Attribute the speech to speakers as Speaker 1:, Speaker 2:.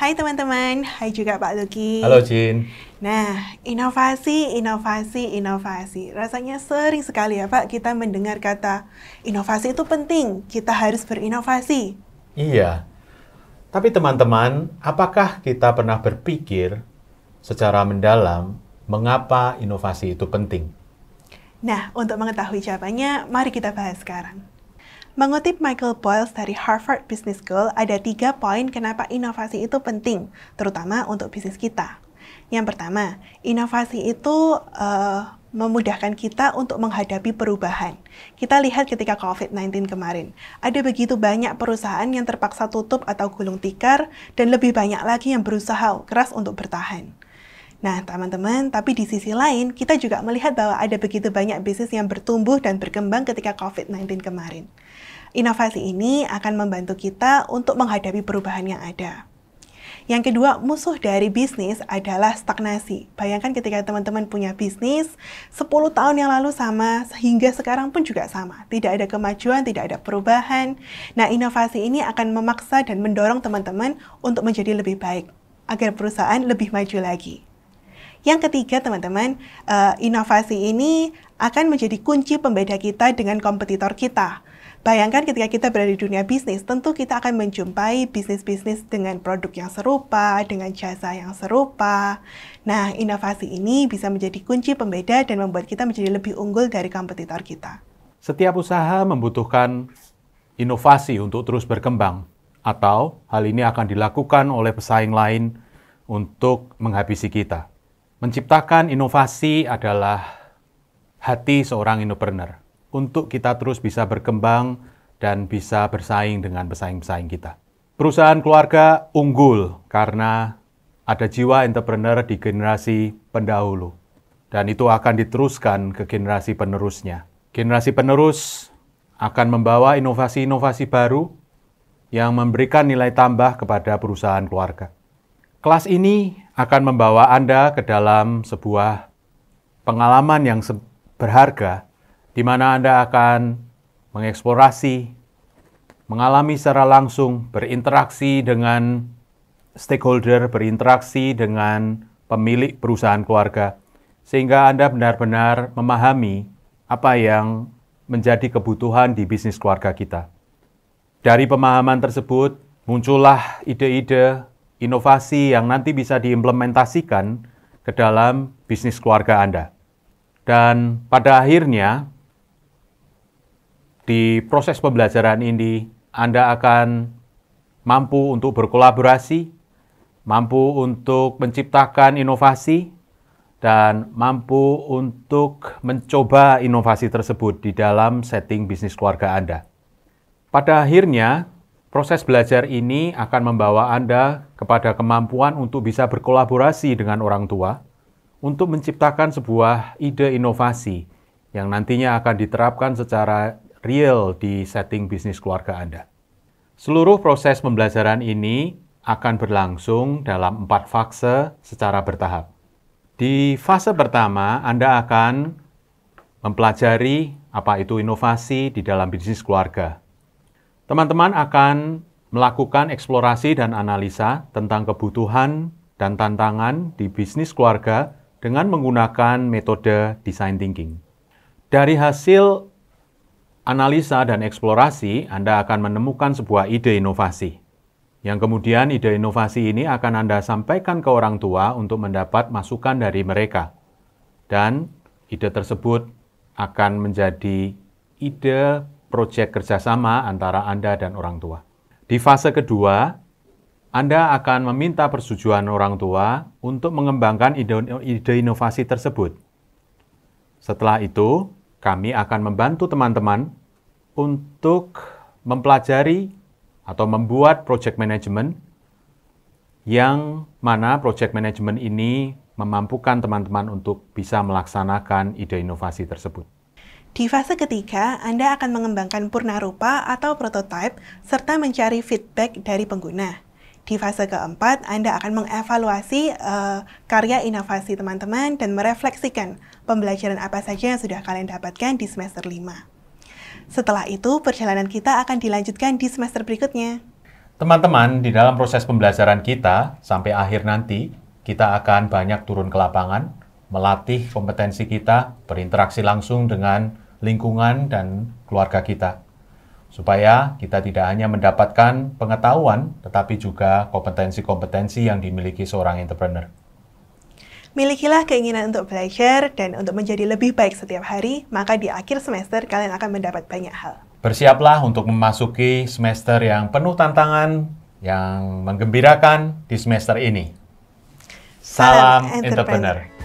Speaker 1: Hai teman-teman, hai juga Pak Luki.
Speaker 2: Halo Jin.
Speaker 1: Nah, inovasi. Rasanya sering sekali ya Pak kita mendengar kata inovasi itu penting, kita harus berinovasi.
Speaker 2: Iya, tapi teman-teman, apakah kita pernah berpikir secara mendalam mengapa inovasi itu penting?
Speaker 1: Nah, untuk mengetahui jawabannya, mari kita bahas sekarang. Mengutip Michael Boyles dari Harvard Business School, ada 3 poin kenapa inovasi itu penting, terutama untuk bisnis kita. Yang pertama, inovasi itu memudahkan kita untuk menghadapi perubahan. Kita lihat ketika COVID-19 kemarin, ada begitu banyak perusahaan yang terpaksa tutup atau gulung tikar, dan lebih banyak lagi yang berusaha keras untuk bertahan. Nah, teman-teman, tapi di sisi lain, kita juga melihat bahwa ada begitu banyak bisnis yang bertumbuh dan berkembang ketika COVID-19 kemarin. Inovasi ini akan membantu kita untuk menghadapi perubahan yang ada. Yang kedua, musuh dari bisnis adalah stagnasi. Bayangkan ketika teman-teman punya bisnis, 10 tahun yang lalu sama, sehingga sekarang pun juga sama. Tidak ada kemajuan, tidak ada perubahan. Nah, inovasi ini akan memaksa dan mendorong teman-teman untuk menjadi lebih baik, agar perusahaan lebih maju lagi. Yang ketiga, teman-teman, inovasi ini akan menjadi kunci pembeda kita dengan kompetitor kita. Bayangkan ketika kita berada di dunia bisnis, tentu kita akan menjumpai bisnis-bisnis dengan produk yang serupa, dengan jasa yang serupa. Nah, inovasi ini bisa menjadi kunci pembeda dan membuat kita menjadi lebih unggul dari kompetitor kita.
Speaker 2: Setiap usaha membutuhkan inovasi untuk terus berkembang, atau hal ini akan dilakukan oleh pesaing lain untuk menghabisi kita. Menciptakan inovasi adalah hati seorang entrepreneur untuk kita terus bisa berkembang dan bisa bersaing dengan pesaing-pesaing kita. Perusahaan keluarga unggul karena ada jiwa entrepreneur di generasi pendahulu, dan itu akan diteruskan ke generasi penerusnya. Generasi penerus akan membawa inovasi-inovasi baru yang memberikan nilai tambah kepada perusahaan keluarga. Kelas ini akan membawa Anda ke dalam sebuah pengalaman yang berharga, di mana Anda akan mengeksplorasi, mengalami secara langsung, berinteraksi dengan stakeholder, berinteraksi dengan pemilik perusahaan keluarga, sehingga Anda benar-benar memahami apa yang menjadi kebutuhan di bisnis keluarga kita. Dari pemahaman tersebut, muncullah ide-ide inovasi yang nanti bisa diimplementasikan ke dalam bisnis keluarga Anda. Dan pada akhirnya, di proses pembelajaran ini, Anda akan mampu untuk berkolaborasi, mampu untuk menciptakan inovasi, dan mampu untuk mencoba inovasi tersebut di dalam setting bisnis keluarga Anda. Pada akhirnya, proses belajar ini akan membawa Anda kepada kemampuan untuk bisa berkolaborasi dengan orang tua untuk menciptakan sebuah ide inovasi yang nantinya akan diterapkan secara real di setting bisnis keluarga Anda. Seluruh proses pembelajaran ini akan berlangsung dalam 4 fase secara bertahap. Di fase pertama, Anda akan mempelajari apa itu inovasi di dalam bisnis keluarga. Teman-teman akan melakukan eksplorasi dan analisa tentang kebutuhan dan tantangan di bisnis keluarga dengan menggunakan metode design thinking. Dari hasil analisa dan eksplorasi, Anda akan menemukan sebuah ide inovasi. Yang kemudian ide inovasi ini akan Anda sampaikan ke orang tua untuk mendapat masukan dari mereka. Dan ide tersebut akan menjadi ide proyek kerjasama antara Anda dan orang tua. Di fase kedua, Anda akan meminta persetujuan orang tua untuk mengembangkan ide inovasi tersebut. Setelah itu, kami akan membantu teman-teman untuk mempelajari atau membuat project management yang mana project management ini memampukan teman-teman untuk bisa melaksanakan ide inovasi tersebut.
Speaker 1: Di fase ketiga, Anda akan mengembangkan purnarupa atau prototype serta mencari feedback dari pengguna. Di fase keempat, Anda akan mengevaluasi karya inovasi teman-teman dan merefleksikan pembelajaran apa saja yang sudah kalian dapatkan di semester 5. Setelah itu, perjalanan kita akan dilanjutkan di semester berikutnya.
Speaker 2: Teman-teman, di dalam proses pembelajaran kita, sampai akhir nanti, kita akan banyak turun ke lapangan, melatih kompetensi kita, berinteraksi langsung dengan lingkungan dan keluarga kita. Supaya kita tidak hanya mendapatkan pengetahuan, tetapi juga kompetensi-kompetensi yang dimiliki seorang entrepreneur.
Speaker 1: Milikilah keinginan untuk belajar dan untuk menjadi lebih baik setiap hari, maka di akhir semester kalian akan mendapat banyak hal.
Speaker 2: Bersiaplah untuk memasuki semester yang penuh tantangan, yang menggembirakan di semester ini. Salam entrepreneur.